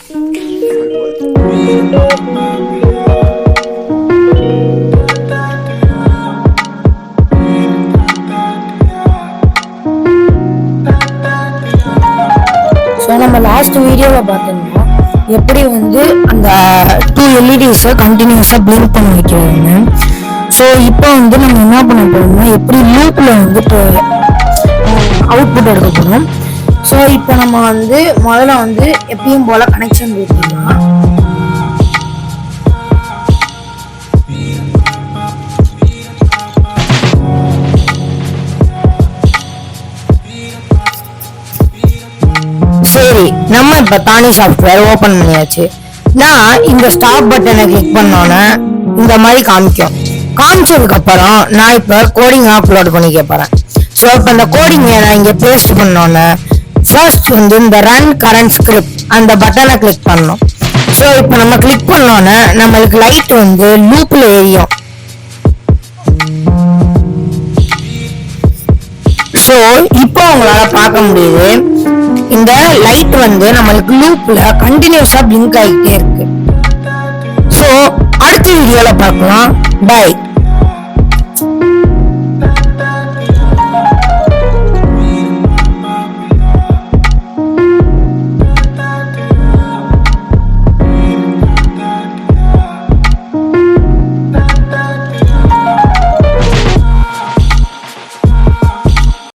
So நம்ம last வீடியோவில் பார்த்தோம்னா எப்படி வந்து அந்த 2 LEDஸை கண்டினியூஸாக பிளிங்க் பண்ண வைக்கிறாங்க. ஸோ இப்போ வந்து நம்ம என்ன பண்ண போறோம்னா எப்படி லூப்பில் வந்துட்டு அவுட்புட் எடுக்க போகிறோம். ஸோ இப்போ நம்ம வந்து முதல்ல வந்து எப்பயும் போல் கனெக்ஷன் கொடுத்துக்கலாம். சரி, நம்ம இப்போ தானி சாஃப்ட்வேர் ஓப்பன் பண்ணியாச்சு. நான் இந்த ஸ்டாப் பட்டனை கிளிக் பண்ணோன்னே இந்த மாதிரி காமிச்சதுக்கு அப்புறம் நான் இப்போ கோடிங் அப்லோட் பண்ணிக்க போறேன். ஸோ இப்போ இந்த கோடிங்கை நான் இங்கே பேஸ்ட் பண்ணோன்னே ஃபர்ஸ்ட் வந்து இந்த ரன் கரண்ட் ஸ்கிரிப்ட் அந்த பட்டனை கிளிக் பண்ணணும். ஸோ இப்போ நம்ம கிளிக் பண்ணோன்னே நம்மளுக்கு லைட் வந்து லூப்ல எரியும். ஸோ இப்போ உங்களால பார்க்க முடியுது இந்த லைட் வந்து நம்மளுக்கு லூப்ல கண்டினியூஸா பிளிங்க் ஆகிட்டே இருக்கு. ஸோ அடுத்த வீடியோல பார்க்கலாம். பை.